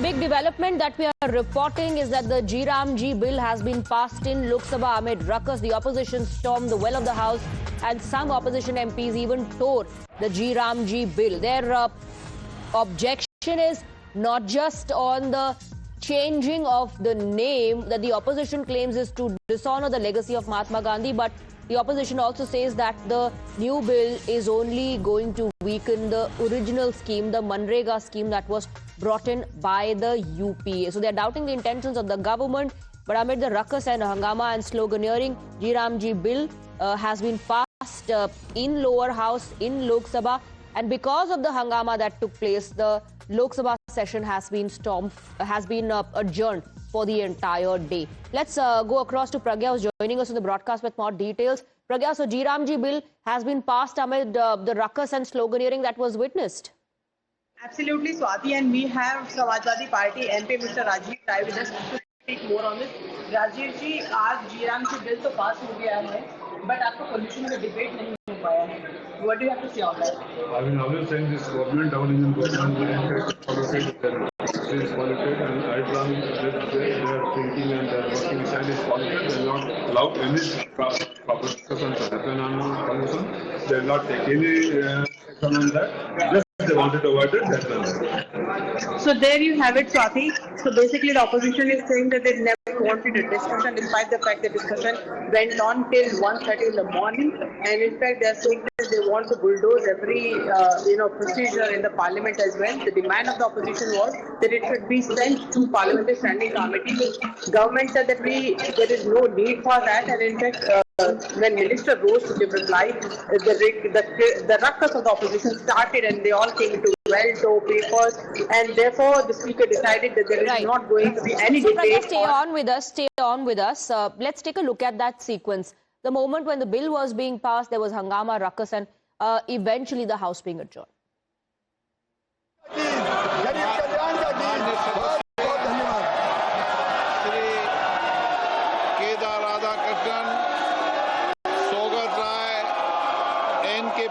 big development that we are reporting is that the G bill has been passed in Lok Sabha amid ruckus. The opposition stormed the well of the House and some opposition MPs even tore the G bill. Their objection is not just on the changing of the name that the opposition claims is to dishonor the legacy of Mahatma Gandhi, but the opposition also says that the new bill is only going to weaken the original scheme, the Manrega scheme that was brought in by the UPA. So they're doubting the intentions of the government. But amid the ruckus and hangama and sloganeering, G bill has been passed in lower house in Lok Sabha. And because of the hangama that took place, the Lok Sabha session has been adjourned for the entire day. Let's go across to Pragya, who's joining us on the broadcast with more details. Pragya, so G bill has been passed amid the ruckus and sloganeering that was witnessed. Absolutely, Swati, and we have Samajwadi Party MP Mr. Rajiv Rai with us to speak more on this. Rajiv ji, आज G bill तो pass हो गया है, but आपका pollution में debate नहीं हो पाया है. What do you have to say on that? I mean, always saying this government, down in government, will impact politics and right from their thinking and their working side is politics. They will not allow any proper discussion to happen on pollution. They will not take any action on that. Just they wanted to avoid it, that's all. So there you have it, Swati. So basically the opposition is saying that they never wanted a discussion, despite the fact the discussion went on till 1:30 in the morning. And in fact, they are saying that they want to bulldoze every procedure in the parliament as well. The demand of the opposition was that it should be sent to parliamentary standing committee. The government said that there is no need for that, and in fact, when Minister rose to give reply, the ruckus of the opposition started, and they all came into well-to papers, and therefore the Speaker decided that there is not going to be any debate. Stay on with us. Let's take a look at that sequence. The moment when the bill was being passed, there was hangama, ruckus, and eventually the House being adjourned.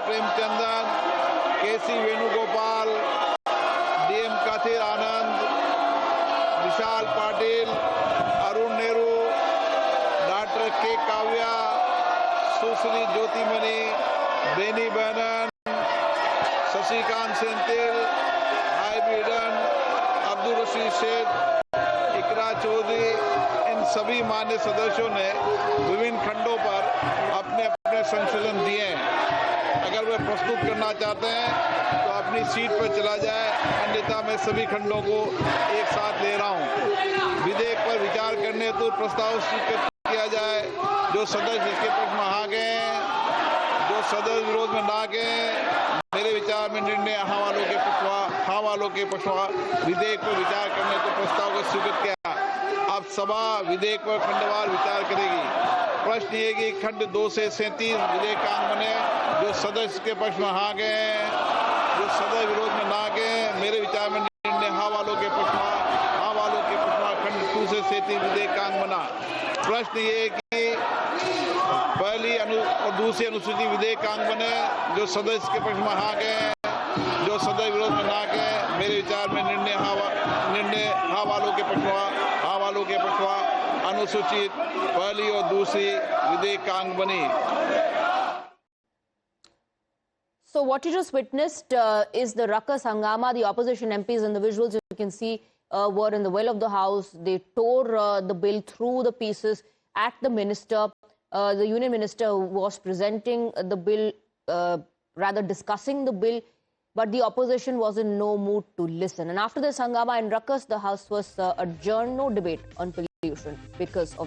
Premachandran, KC Venugopal, DM Kathir Anand, Vishal Patil, Arun Nehru, doctor K Kavya, Sushri Jothimani, Benny Behanan, Sasikanth Senthil, Hibi Eden, Abdul Rashid Sheikh, Iqra Choudhary, इन सभी मान्य सदस्यों ने विभिन्न खंडों पर अपने अपने संशोधन दिए हैं. अगर वे प्रस्तुत करना चाहते हैं तो अपनी सीट पर चला जाए, अन्यथा मैं सभी खंडों को एक साथ ले रहा हूं. विधेयक पर विचार करने हेतु प्रस्ताव स्वीकृत किया जाए. जो सदस्य इसके पक्ष में आ गए हैं, जो सदस्य विरोध में ना गए, मेरे विचार में निर्णय हाँ वालों के पक्षवा विधेयक पर विचार करने हेतु प्रस्ताव को स्वीकृत किया. अब सभा विधेयक पर खंडवार विचार करेगी. प्रश्न ये कि खंड 2 से 37 विधेयकांग बने. जो सदस्य के पक्ष में हाँ गए, जो सदस्य विरोध में ना गए, मेरे विचार में निर्णय हाँ वालों के पक्ष में खंड 2 से 37 विधेयकांग बना. प्रश्न ये कि पहली और दूसरी अनुसूची विधेयकांग बने. जो सदस्य के पक्ष में हाँ गए, जो सदस्य विरोध में ना गए, मेरे विचार में निर्णय हाँ वालों के पक्ष में अनुसूचित पहली और दूसरी विधेयकांग बनी. So what you just witnessed is the ruckus hangama. The opposition MPs in the visuals you can see were in the well of the House. They tore the bill through the pieces at the minister. The union minister was presenting the bill, rather discussing the bill, but the opposition was in no mood to listen. And after this hangama and ruckus, the House was adjourned. No debate on pollution because of